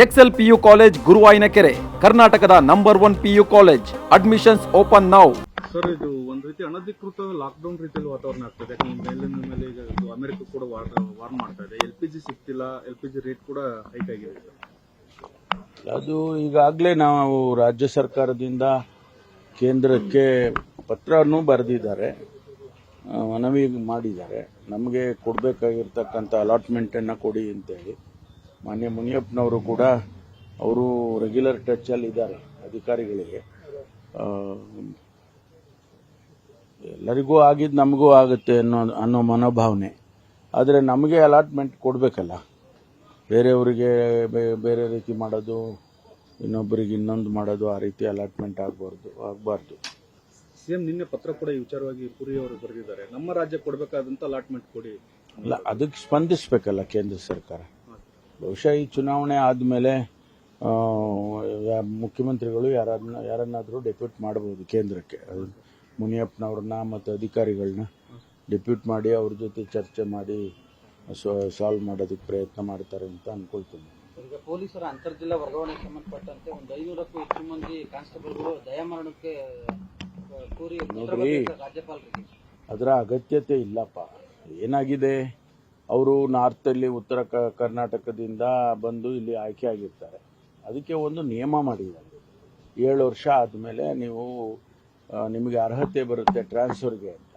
Excel PU college ಗುರುವಾಯಿನಕೆರೆ, ಕರ್ನಾಟಕದ number 1 PU college. Admissions open now. Sir, ಇದು ಒಂದು ರೀತಿ ಅನಧಿಕೃತ ಲಾಕ್ಡೌನ್ ರೀತಿಯಲ್ಲಿ ವಾತಾವರಣ ಆಗ್ತದೆ. ಯಾಕಂದ್ರೆ ಮೇಲಿನ ಮೇಲೆ ಈಗ ಅಮೆರಿಕ ಕೂಡ ವಾರ್ನ್ ಮಾಡ್ತಾ ಇದೆ. LPG ಸಿಗ್ತಿಲ್ಲ, LPG ರೇಟ್ ಕೂಡ ಹೈಕ್ ಆಗಿದೆ. ಅದು ಈಗಾಗಲೇ ನಾವು ರಾಜ್ಯ ಸರ್ಕಾರದಿಂದ ಕೇಂದ್ರಕ್ಕೆ ಪತ್ರನೂ ಬರೆದಿದ್ದಾರೆ, ಮನವಿ ಮಾಡಿದ್ದಾರೆ. ನಮಗೆ ಕೊಡಬೇಕಾಗಿರ್ತಕ್ಕಂಥ ಅಲಾಟ್ಮೆಂಟನ್ನು ಕೊಡಿ ಅಂತೇಳಿ. ಮಾನ್ಯ ಮುನಿಯಪ್ಪನವರು ಕೂಡ ಅವರು ರೆಗ್ಯುಲರ್ ಟಚ್ಚಲ್ಲಿ ಇದ್ದಾರೆ ಅಧಿಕಾರಿಗಳಿಗೆ. ಎಲ್ಲರಿಗೂ ಆಗಿದ್ದು ನಮಗೂ ಆಗುತ್ತೆ ಅನ್ನೋ ಮನೋಭಾವನೆ. ಆದರೆ ನಮಗೆ ಅಲಾಟ್ಮೆಂಟ್ ಕೊಡಬೇಕಲ್ಲ, ಬೇರೆಯವರಿಗೆ ಬೇರೆ ರೀತಿ ಮಾಡೋದು, ಇನ್ನೊಬ್ಬರಿಗೆ ಇನ್ನೊಂದು ಮಾಡೋದು, ಆ ರೀತಿ ಅಲಾಟ್ಮೆಂಟ್ ಆಗಬಾರ್ದು. ಸಿಎಂ ನಿನ್ನೆ ಪತ್ರ ಕೂಡ ಈ ವಿಚಾರವಾಗಿ ಪುರಿ ಅವರು ಬರೆದಿದ್ದಾರೆ. ನಮ್ಮ ರಾಜ್ಯ ಕೊಡಬೇಕಾದಂತ ಅಲಾಟ್ಮೆಂಟ್ ಕೊಡಿ. ಅಲ್ಲ, ಅದಕ್ಕೆ ಸ್ಪಂದಿಸಬೇಕಲ್ಲ ಕೇಂದ್ರ ಸರ್ಕಾರ. ಬಹುಶಃ ಈ ಚುನಾವಣೆ ಆದಮೇಲೆ ಮುಖ್ಯಮಂತ್ರಿಗಳು ಯಾರನ್ನಾದರೂ ಡೆಪ್ಯೂಟ್ ಮಾಡಬಹುದು ಕೇಂದ್ರಕ್ಕೆ. ಮುನಿಯಪ್ಪನವ್ರನ್ನ ಮತ್ತು ಅಧಿಕಾರಿಗಳನ್ನ ಡೆಪ್ಯೂಟ್ ಮಾಡಿ ಅವ್ರ ಜೊತೆ ಚರ್ಚೆ ಮಾಡಿ ಸಾಲ್ವ್ ಮಾಡೋದಕ್ಕೆ ಪ್ರಯತ್ನ ಮಾಡ್ತಾರೆ ಅಂತ ಅನ್ಕೊಳ್ತೀನಿ. ಈಗ ಪೊಲೀಸರ ಅಂತರ್ಜಿಲ್ಲಾ ವರ್ಗಾವಣೆಗೆ ಸಂಬಂಧಪಟ್ಟಂತೆ ಒಂದು 500ಕ್ಕೂ ಹೆಚ್ಚು ಮಂದಿ ಕಾನ್ಸ್ಟೇಬಲ್ಗಳು ದಯಾಮರಣಕ್ಕೆ ಕೋರಿ ರಾಜ್ಯಪಾಲರಿಗೆ. ಅದರ ಅಗತ್ಯತೆ ಇಲ್ಲಪ್ಪ. ಏನಾಗಿದೆ, ಅವರು ನಾರ್ತಲ್ಲಿ ಉತ್ತರ ಕರ್ನಾಟಕದಿಂದ ಬಂದು ಇಲ್ಲಿ ಆಯ್ಕೆ ಆಗಿರ್ತಾರೆ. ಅದಕ್ಕೆ ಒಂದು ನಿಯಮ ಮಾಡಿದ್ದಾರೆ. 7 ವರ್ಷ ಆದಮೇಲೆ ನಿಮಗೆ ಅರ್ಹತೆ ಬರುತ್ತೆ ಟ್ರಾನ್ಸ್ಫರ್ಗೆ ಅಂತ.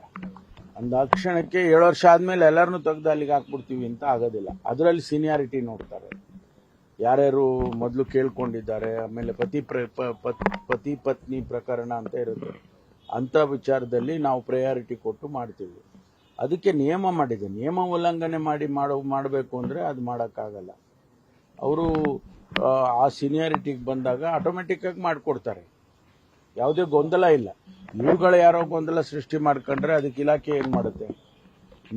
ಅಂದಾಕ್ಷಣಕ್ಕೆ 7 ವರ್ಷ ಆದಮೇಲೆ ಎಲ್ಲರನ್ನೂ ತೆಗೆದು ಅಲ್ಲಿಗೆ ಹಾಕ್ಬಿಡ್ತೀವಿ ಅಂತ ಆಗೋದಿಲ್ಲ. ಅದರಲ್ಲಿ ಸೀನಿಯಾರಿಟಿ ನೋಡ್ತಾರೆ, ಯಾರ್ಯಾರು ಮೊದಲು ಕೇಳ್ಕೊಂಡಿದ್ದಾರೆ, ಆಮೇಲೆ ಪತಿ ಪತ್ನಿ ಪ್ರಕರಣ ಅಂತ ಇರುತ್ತೆ. ಅಂಥ ವಿಚಾರದಲ್ಲಿ ನಾವು ಪ್ರಯಾರಿಟಿ ಕೊಟ್ಟು ಮಾಡ್ತೀವಿ. ಅದಕ್ಕೆ ನಿಯಮ ಮಾಡಿದೆ. ನಿಯಮ ಉಲ್ಲಂಘನೆ ಮಾಡಬೇಕು ಅಂದರೆ ಅದು ಮಾಡೋಕ್ಕಾಗಲ್ಲ. ಅವರು ಆ ಸೀನಿಯಾರಿಟಿಗೆ ಬಂದಾಗ ಆಟೋಮೆಟಿಕ್ ಆಗಿ ಮಾಡಿಕೊಡ್ತಾರೆ. ಯಾವುದೇ ಗೊಂದಲ ಇಲ್ಲ. ಇವುಗಳು ಯಾರೋ ಗೊಂದಲ ಸೃಷ್ಟಿ ಮಾಡ್ಕೊಂಡ್ರೆ ಅದಕ್ಕೆ ಇಲಾಖೆ ಏನು ಮಾಡುತ್ತೆ?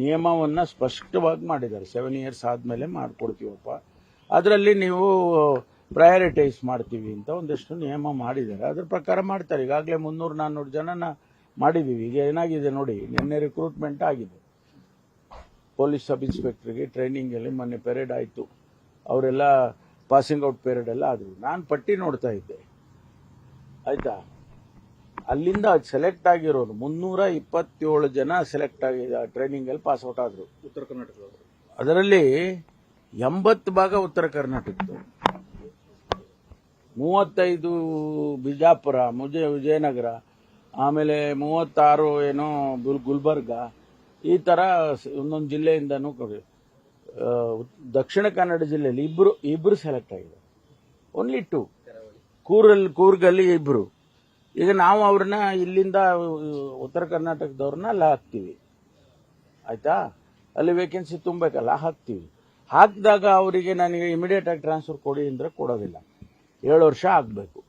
ನಿಯಮವನ್ನು ಸ್ಪಷ್ಟವಾಗಿ ಮಾಡಿದ್ದಾರೆ. 7 ಇಯರ್ಸ್ ಆದಮೇಲೆ ಮಾಡಿಕೊಡ್ತೀವಪ್ಪ, ಅದರಲ್ಲಿ ನೀವು ಪ್ರಯಾರಿಟೈಸ್ ಮಾಡ್ತೀವಿ ಅಂತ ಒಂದಷ್ಟು ನಿಯಮ ಮಾಡಿದ್ದಾರೆ. ಅದ್ರ ಪ್ರಕಾರ ಮಾಡ್ತಾರೆ. ಈಗಾಗಲೇ 300-400 ಜನನ ಮಾಡಿದ್ದೀವಿ. ಈಗ ಏನಾಗಿದೆ ನೋಡಿ, ನಿನ್ನೆ ರಿಕ್ರೂಟ್ಮೆಂಟ್ ಆಗಿದೆ. ಪೊಲೀಸ್ ಸಬ್ ಇನ್ಸ್ಪೆಕ್ಟರ್ಗೆ ಟ್ರೈನಿಂಗಲ್ಲಿ ಮೊನ್ನೆ ಪೆರೇಡ್ ಆಯಿತು. ಅವರೆಲ್ಲ ಪಾಸಿಂಗ್ ಔಟ್ ಪೀರಿಯಡ್ ಎಲ್ಲ ಆದರು. ನಾನು ಪಟ್ಟಿ ನೋಡ್ತಾ ಇದ್ದೆ, ಆಯ್ತಾ. ಅಲ್ಲಿಂದ ಸೆಲೆಕ್ಟ್ ಆಗಿರೋರು 327 ಜನ ಸೆಲೆಕ್ಟ್ ಆಗಿದೆ, ಟ್ರೈನಿಂಗಲ್ಲಿ ಪಾಸ್ ಔಟ್ ಆದರು ಉತ್ತರ ಕರ್ನಾಟಕದವರು. ಅದರಲ್ಲಿ 80 ಭಾಗ ಉತ್ತರ ಕರ್ನಾಟಕದ್ದು, 35 ಬಿಜಾಪುರ, ವಿಜಯನಗರ, ಆಮೇಲೆ 36 ಏನೋ ಗುಲ್ಬರ್ಗ, ಈ ಥರ ಒಂದೊಂದು ಜಿಲ್ಲೆಯಿಂದನೂ ದಕ್ಷಿಣ ಕನ್ನಡ ಜಿಲ್ಲೆಯಲ್ಲಿ ಇಬ್ಬರು ಸೆಲೆಕ್ಟ್ ಆಗಿದೆ. ಓನ್ಲಿ 2. ಕೂರ್ಗಲ್ಲಿ 2. ಈಗ ನಾವು ಅವ್ರನ್ನ ಇಲ್ಲಿಂದ ಉತ್ತರ ಕರ್ನಾಟಕದವ್ರನ್ನ ಅಲ್ಲಿ ಹಾಕ್ತೀವಿ, ಆಯ್ತಾ. ಅಲ್ಲಿ ವೇಕೆನ್ಸಿ ತುಂಬಬೇಕಲ್ಲ, ಹಾಕ್ತೀವಿ. ಹಾಕಿದಾಗ ಅವರಿಗೆ ನನಗೆ ಇಮಿಡಿಯೇಟ್ ಆಗಿ ಟ್ರಾನ್ಸ್ಫರ್ ಕೊಡಿ ಅಂದರೆ ಕೊಡೋದಿಲ್ಲ. 7 ವರ್ಷ ಆಗಬೇಕು.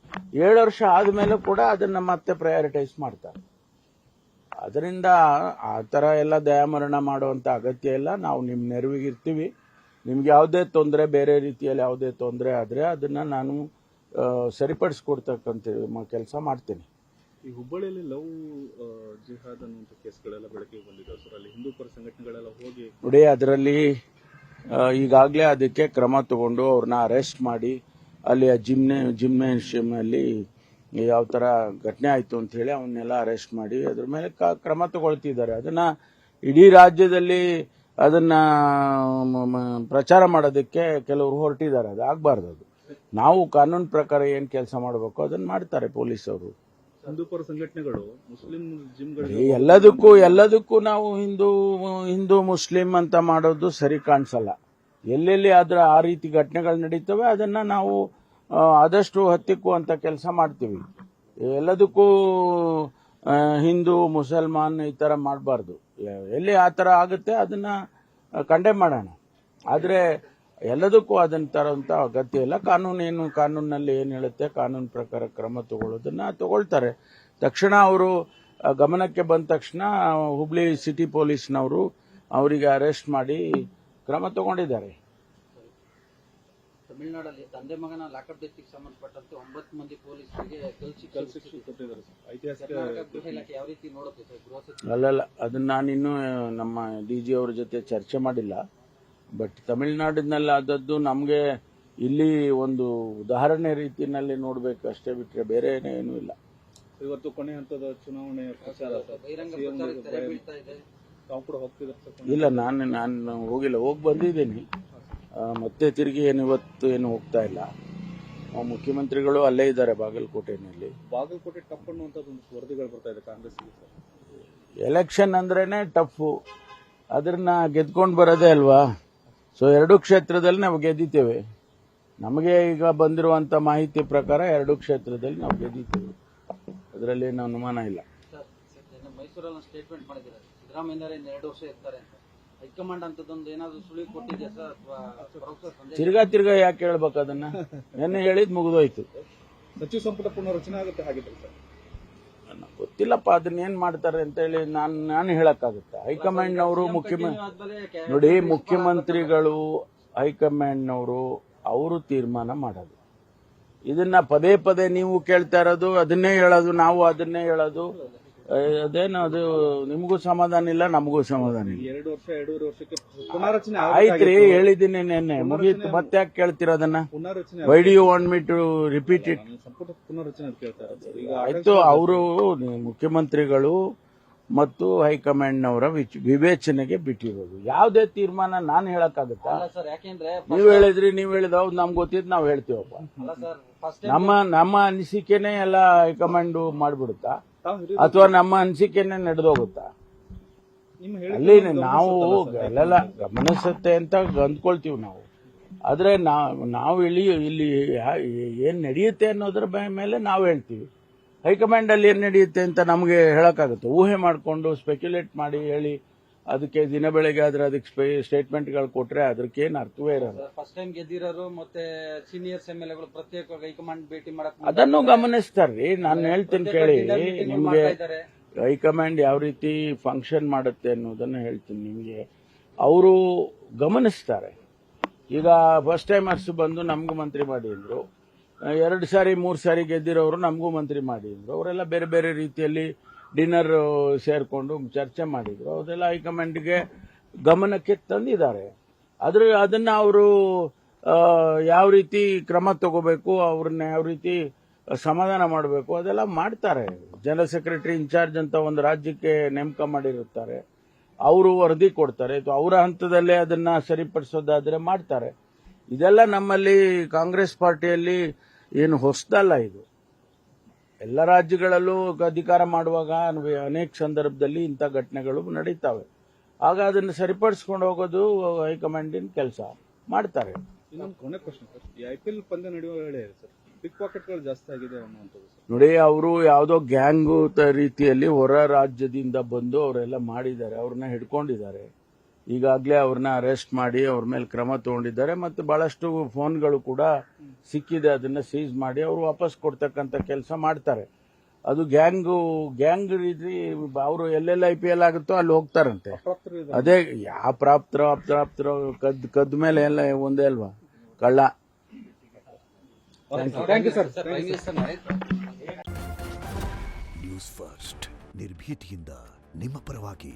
7 ವರ್ಷ ಆದಮೇಲೆ ಕೂಡ ಅದನ್ನು ಮತ್ತೆ ಪ್ರಯಾರಿಟೈಸ್ ಮಾಡ್ತಾರೆ. ಅದರಿಂದ ಆ ಥರ ಎಲ್ಲ ದಯಾಮರಣ ಮಾಡುವಂಥ ಅಗತ್ಯ ಇಲ್ಲ. ನಾವು ನಿಮ್ಮ ನೆರವಿಗಿರ್ತೀವಿ. ನಿಮ್ಗೆ ಯಾವುದೇ ತೊಂದರೆ, ಬೇರೆ ರೀತಿಯಲ್ಲಿ ಯಾವುದೇ ತೊಂದರೆ ಆದರೆ ಅದನ್ನು ನಾನು ಸರಿಪಡಿಸ್ಕೊಡ್ತಕ್ಕಂಥ ಕೆಲಸ ಮಾಡ್ತೀನಿ. ಈ ಹುಬ್ಬಳ್ಳಿಯಲ್ಲಿ ಲವ್ ಜಿಹಾದ್ ಅನ್ನುವಂಥ ಕೇಸ್ಗಳೆಲ್ಲ ಬೆಳಕಿಗೆ ಬಂದಿದೆ ಸರ್. ಅಲ್ಲಿ ಹಿಂದೂ ಪರ ಸಂಘಟನೆಗಳೆಲ್ಲ ಹೋಗಿ ನೋಡಿ, ಅದರಲ್ಲಿ ಈಗಾಗಲೇ ಅದಕ್ಕೆ ಕ್ರಮ ತಗೊಂಡು ಅವ್ರನ್ನ ಅರೆಸ್ಟ್ ಮಾಡಿ ಅಲ್ಲಿ ಜಿಮ್ನೇಷಿಯಮಲ್ಲಿ ಯಾವ ಥರ ಘಟನೆ ಆಯಿತು ಅಂತ ಹೇಳಿ ಅವನ್ನೆಲ್ಲ ಅರೆಸ್ಟ್ ಮಾಡಿ ಅದ್ರ ಮೇಲೆ ಕ್ರಮ ತಗೊಳ್ತಿದ್ದಾರೆ. ಅದನ್ನ ಇಡೀ ರಾಜ್ಯದಲ್ಲಿ ಅದನ್ನ ಪ್ರಚಾರ ಮಾಡೋದಕ್ಕೆ ಕೆಲವರು ಹೊರಟಿದ್ದಾರೆ. ಅದು ಆಗಬಾರ್ದು. ಅದು ನಾವು ಕಾನೂನು ಪ್ರಕಾರ ಏನು ಕೆಲಸ ಮಾಡಬೇಕು ಅದನ್ನು ಮಾಡ್ತಾರೆ ಪೊಲೀಸವರು. ಹಿಂದೂ ಪರ ಸಂಘಟನೆಗಳು ಮುಸ್ಲಿಂ ಜಿಮ್ಗಳು ಎಲ್ಲದಕ್ಕೂ ನಾವು ಹಿಂದೂ ಮುಸ್ಲಿಂ ಅಂತ ಮಾಡೋದು ಸರಿ ಕಾಣಿಸಲ್ಲ. ಎಲ್ಲೆಲ್ಲಿ ಆದ್ರೆ ಆ ರೀತಿ ಘಟನೆಗಳು ನಡೀತವೆ ಅದನ್ನ ನಾವು ಆದಷ್ಟು ಹತ್ತಿಕ್ಕುವಂತ ಕೆಲಸ ಮಾಡ್ತೀವಿ. ಎಲ್ಲದಕ್ಕೂ ಹಿಂದೂ ಮುಸಲ್ಮಾನ್ ಈ ಥರ ಮಾಡಬಾರ್ದು. ಎಲ್ಲಿ ಆ ಥರ ಆಗುತ್ತೆ ಅದನ್ನ ಕಂಡೆಮ್ ಮಾಡೋಣ. ಆದರೆ ಎಲ್ಲದಕ್ಕೂ ಅದನ್ನ ತರುವಂಥ ಅಗತ್ಯ ಇಲ್ಲ. ಕಾನೂನಲ್ಲಿ ಏನು ಹೇಳುತ್ತೆ ಕಾನೂನು ಪ್ರಕಾರ ಕ್ರಮ ತಗೊಳ್ಳೋದನ್ನ ತಗೊಳ್ತಾರೆ. ತಕ್ಷಣ ಅವರು ಗಮನಕ್ಕೆ ಬಂದ ತಕ್ಷಣ ಹುಬ್ಳಿ ಸಿಟಿ ಪೊಲೀಸ್ನವರು ಅವರಿಗೆ ಅರೆಸ್ಟ್ ಮಾಡಿ ಕ್ರಮ ತಗೊಂಡಿದ್ದಾರೆ. ತಮಿಳುನಾಡಲ್ಲಿ ತಂದೆ ಮಗನ ಲಾಕಪ್ ಡೆತ್ಗೆ ಸಂಬಂಧಪಟ್ಟಂತೆ 9 ಮಂದಿ ಪೊಲೀಸರಿಗೆ ಗಲ್ಲು ಶಿಕ್ಷೆ ಕೊಟ್ಟಿದ್ದಾರೆ. ಐತಿಹಾಸಿಕ ಗೃಹ ಇಲಾಖೆ ಯಾವ ರೀತಿ ನೋಡುತ್ತೆ ಸರ್? ಗೃಹ ಸಚಿವ ಅಲ್ಲಲ್ಲ, ಅದನ್ನ ನಾನಿನ್ನೂ ನಮ್ಮ DG ಅವ್ರ ಜೊತೆ ಚರ್ಚೆ ಮಾಡಿಲ್ಲ. ಬಟ್ ತಮಿಳುನಾಡಿನಲ್ಲಿ ಆದದ್ದು ನಮಗೆ ಇಲ್ಲಿ ಒಂದು ಉದಾಹರಣೆ ರೀತಿಯಲ್ಲಿ ನೋಡಬೇಕು ಅಷ್ಟೇ, ಬಿಟ್ಟರೆ ಬೇರೆ ಏನೂ ಇಲ್ಲ. ಇವತ್ತು ಕೊನೆ ಹಂತದ ಚುನಾವಣೆ ಪ್ರಚಾರ ಬಹಿರಂಗ ಪ್ರಚಾರಕ್ಕೆ ತೆರೆ ಬೀಳ್ತಾ ಇದೆ. ತಾವು ಕೂಡ ಹೋಗ್ತಿದ್ದಾರೆ? ಇಲ್ಲ, ನಾನು ಹೋಗಿಲ್ಲ, ಹೋಗಿ ಬಂದಿದ್ದೀನಿ. ಮತ್ತೆ ತಿರುಗಿ ಇವತ್ತು ಏನು ಹೋಗ್ತಾ ಇಲ್ಲ. ಮುಖ್ಯಮಂತ್ರಿಗಳು ಅಲ್ಲೇ ಇದ್ದಾರೆ ಬಾಗಲಕೋಟೆನಲ್ಲಿ. ಬಾಗಲಕೋಟೆ ಟಫ್ ಅನ್ನುವಂಥದ್ದು ಒಂದು ವರದಿಗಳು ಬರ್ತಾ ಇದೆ ಕಾಂಗ್ರೆಸ್ಗೆ ಸರ್. ಎಲೆಕ್ಷನ್ ಅಂದ್ರೇನೆ ಟಫು, ಅದನ್ನ ಗೆದ್ಕೊಂಡು ಬರೋದೇ ಅಲ್ವಾ. ಸೊ 2 ಕ್ಷೇತ್ರದಲ್ಲಿ ನಾವು ಗೆದ್ದಿದ್ದೇವೆ. ನಮಗೆ ಈಗ ಬಂದಿರುವಂತ ಮಾಹಿತಿ ಪ್ರಕಾರ 2 ಕ್ಷೇತ್ರದಲ್ಲಿ ನಾವು ಗೆದ್ದಿದ್ದೇವೆ, ಅದರಲ್ಲಿ ಏನು ಅನುಮಾನ ಇಲ್ಲ. ಮೈಸೂರಲ್ಲಿ ಸ್ಟೇಟ್ಮೆಂಟ್ ಮಾಡಿದ್ದಾರೆ, ಸಿದ್ದರಾಮಯ್ಯ 2 ವರ್ಷ ಇರ್ತಾರೆ ಅಂತ. ಹೈಕಮಾಂಡ್ ಅಂತದೊಂದು ಏನಾದ್ರು ಸುಳಿ ಕೊಟ್ಟಿದೆಯಾ ಸರ್, ಅಥವಾ ತಿರ್ಗಾ ಯಾಕೆ ಹೇಳ್ಬೇಕು ಅದನ್ನ? ನೆನ್ನೆ ಹೇಳಿದ್ ಮುಗಿದೋಯ್ತು. ಸಚಿವ ಸಂಪುಟ ಪುನರ್ರಚನೆ ಆಗುತ್ತೆ ಹಾಗಿದ್ರೆ ಸರ್? ಗೊತ್ತಿಲ್ಲಪ್ಪ, ಅದನ್ನ ಏನ್ ಮಾಡ್ತಾರೆ ಅಂತ ಹೇಳಿ ನಾನು ಹೇಳಕ್ಕಾಗುತ್ತಾ? ಹೈಕಮಾಂಡ್ನವರು ನೋಡಿ, ಮುಖ್ಯಮಂತ್ರಿಗಳು ಹೈಕಮಾಂಡ್ನವರು ಅವರು ತೀರ್ಮಾನ ಮಾಡೋದು. ಇದನ್ನ ಪದೇ ಪದೇ ನೀವು ಕೇಳ್ತಾ ಇರೋದು, ಅದನ್ನೇ ಹೇಳೋದು, ನಾವು ಅದನ್ನೇ ಹೇಳೋದು, ಅದೇನು ಅದು ನಿಮಗೂ ಸಮಾಧಾನ ಇಲ್ಲ, ನಮಗೂ ಸಮಾಧಾನ ಇಲ್ಲ. 2 ವರ್ಷ 2.5 ವರ್ಷಕ್ಕೆ ಪುನರ್ರಚನೆ ಆಯ್ತ್ರಿ, ಹೇಳಿದ್ದೀನಿ ನೆನ್ನೆ, ಮುಗೀತು. ಮತ್ತೆ ಯಾಕೆ ಕೇಳ್ತೀರ ಅದನ್ನ? ಪುನರ್ರಚನೆ why do you want me to repeat it? ಸಂಪುಟ ಪುನರ್ರಚನೆ ಅಂತ ಕೇಳ್ತಾ ಇರೋದು ಈಗ. ಆಯ್ತು, ಅವರು ಮುಖ್ಯಮಂತ್ರಿಗಳು ಮತ್ತು ಹೈಕಮಾಂಡ್ನವರ ವಿವೇಚನೆಗೆ ಬಿಟ್ಟಿರೋದು. ಯಾವುದೇ ತೀರ್ಮಾನ ನಾನು ಹೇಳಕ್ಕಾಗತ್ತಾ? ಸರ್, ಯಾಕೆಂದ್ರೆ ನೀವು ಹೇಳಿದ್ ಹೌದು, ನಮ್ಗೆ ಗೊತ್ತಿದ್ದು ನಾವು ಹೇಳ್ತೀವಪ್ಪ. ಅಲ್ಲ ಸರ್, ಫಸ್ಟ್ ನಮ್ಮ ಅನಿಸಿಕೆನೆ ಎಲ್ಲ ಹೈಕಮಾಂಡ್ ಮಾಡ್ಬಿಡುತ್ತಾ, ಅಥವಾ ನಮ್ಮ ಅನಿಸಿಕೆನೆ ನಡೆದೋಗುತ್ತಾ? ಅಲ್ಲಿ ನಾವು ಎಲ್ಲ ಗಮನಿಸುತ್ತೆ ಅಂತ ಅಂದ್ಕೊಳ್ತೀವಿ ನಾವು, ಆದ್ರೆ ನಾವು ಇಲ್ಲಿ ಏನ್ ನಡೆಯುತ್ತೆ ಅನ್ನೋದ್ರ ಮೇಲೆ ನಾವು ಹೇಳ್ತೀವಿ. ಹೈಕಮಾಂಡ್ ಅಲ್ಲಿ ಏನ್ ನಡೆಯುತ್ತೆ ಅಂತ ನಮಗೆ ಹೇಳಕ್ಕಾಗುತ್ತೆ? ಊಹೆ ಮಾಡಿಕೊಂಡು ಸ್ಪೆಕ್ಯುಲೇಟ್ ಮಾಡಿ ಹೇಳಿ ಅದಕ್ಕೆ ದಿನ ಬೆಳಗ್ಗೆ ಆದ್ರೆ ಅದಕ್ಕೆ ಸ್ಟೇಟ್ಮೆಂಟ್ಗಳು ಕೊಟ್ರೆ ಅದಕ್ಕೇನು ಅರ್ಥವೇ ಇರಲ್ಲ. ಫಸ್ಟ್ ಟೈಮ್ ಗೆದ್ದಿರೋರು ಮತ್ತೆ ಸೀನಿಯರ್ಸ್ MLAಗಳು ಪ್ರತ್ಯೇಕವಾಗಿ ಹೈಕಮಾಂಡ್ ಭೇಟಿ ಮಾಡಕ್ ಅದನ್ನು ಗಮನಿಸ್ತಾರ್ರಿ. ನಾನು ಹೇಳ್ತೀನಿ ಕೇಳಿ, ನಿಮ್ಗೆ ಹೈಕಮಾಂಡ್ ಯಾವ ರೀತಿ ಫಂಕ್ಷನ್ ಮಾಡುತ್ತೆ ಅನ್ನೋದನ್ನ ಹೇಳ್ತೀನಿ ನಿಮ್ಗೆ. ಅವರು ಗಮನಿಸ್ತಾರೆ. ಈಗ ಫಸ್ಟ್ ಟೈಮರ್ಸ್ ಬಂದು ನಮಗೂ ಮಂತ್ರಿ ಮಾಡಿ ಅಂದ್ರು, 2 ಸಾರಿ 3 ಸಾರಿ ಗೆದ್ದಿರೋರು ನಮಗೂ ಮಂತ್ರಿ ಮಾಡಿ ಅಂದ್ರು. ಅವರೆಲ್ಲ ಬೇರೆ ಬೇರೆ ರೀತಿಯಲ್ಲಿ ಡಿನ್ನರ್ ಸೇರ್ಕೊಂಡು ಚರ್ಚೆ ಮಾಡಿದ್ರು. ಅದೆಲ್ಲ ಹೈಕಮಾಂಡ್ಗೆ ಗಮನಕ್ಕೆ ತಂದಿದ್ದಾರೆ. ಅದನ್ನ ಅವರು ಯಾವ ರೀತಿ ಕ್ರಮ ತಗೋಬೇಕು, ಅವ್ರನ್ನ ಯಾವ ರೀತಿ ಸಮಾಧಾನ ಮಾಡಬೇಕು ಅದೆಲ್ಲ ಮಾಡ್ತಾರೆ. ಜನರಲ್ ಸೆಕ್ರೆಟರಿ ಇನ್ಚಾರ್ಜ್ ಅಂತ ಒಂದು ರಾಜ್ಯಕ್ಕೆ ನೇಮಕ ಮಾಡಿರುತ್ತಾರೆ, ಅವರು ವರದಿ ಕೊಡ್ತಾರೆ. ಅವರ ಹಂತದಲ್ಲೇ ಅದನ್ನ ಸರಿಪಡಿಸೋದಾದ್ರೆ ಮಾಡ್ತಾರೆ. ಇದೆಲ್ಲ ನಮ್ಮಲ್ಲಿ ಕಾಂಗ್ರೆಸ್ ಪಾರ್ಟಿಯಲ್ಲಿ ಏನು ಹೊಸದಲ್ಲ. ಇದು ಎಲ್ಲ ರಾಜ್ಯಗಳಲ್ಲೂ ಅಧಿಕಾರ ಮಾಡುವಾಗ ಅನೇಕ ಸಂದರ್ಭದಲ್ಲಿ ಇಂಥ ಘಟನೆಗಳು ನಡೀತಾವೆ. ಆಗ ಅದನ್ನು ಸರಿಪಡಿಸ್ಕೊಂಡು ಹೋಗೋದು ಹೈಕಮಾಂಡಿನ ಕೆಲಸ, ಮಾಡ್ತಾರೆ. ಇನ್ನೊಂದು ಕೊನೆ ಪ್ರಶ್ನೆ ಸರ್, ಈ IPL ಪಂದ್ಯ ನಡೆಯುವ ವೇಳೆ ಸರ್ ಪಿಕ್ ಪಾಕೆಟ್ಗಳು ಜಾಸ್ತಿ ಆಗಿದೆ ಅನ್ನುವಂಥದ್ದು ಸರ್. ನೋಡಿ, ಅವರು ಯಾವುದೋ ಗ್ಯಾಂಗು ರೀತಿಯಲ್ಲಿ ಹೊರ ರಾಜ್ಯದಿಂದ ಬಂದು ಅವರೆಲ್ಲ ಮಾಡಿದ್ದಾರೆ, ಅವ್ರನ್ನ ಹಿಡ್ಕೊಂಡಿದ್ದಾರೆ. ಈಗಾಗಲೇ ಅವ್ರನ್ನ ಅರೆಸ್ಟ್ ಮಾಡಿ ಅವ್ರ ಮೇಲೆ ಕ್ರಮ ತಗೊಂಡಿದ್ದಾರೆ. ಮತ್ತು ಬಹಳಷ್ಟು ಫೋನ್ಗಳು ಕೂಡ ಸಿಕ್ಕಿದೆ, ಅದನ್ನ ಸೀಸ್ ಮಾಡಿ ಅವರು ವಾಪಸ್ ಕೊಡ್ತಕ್ಕಂಥ ಕೆಲಸ ಮಾಡ್ತಾರೆ. ಅದು ಗ್ಯಾಂಗ್ ರೀತಿ ಅವರು ಎಲ್ಲೆಲ್ಲ IPL ಆಗುತ್ತೋ ಅಲ್ಲಿ ಹೋಗ್ತಾರಂತೆ. ಅದೇ ಯಾವ ಪ್ರಾಪ್ತರೋ ಕದ್ದ ಮೇಲೆ ಎಲ್ಲ ಒಂದೇ ಅಲ್ವಾ ಕಳ್ಳ. Thank you sir. News First ನಿರ್ಭೀತಿಯಿಂದ ನಿಮ್ಮ ಪರವಾಗಿ.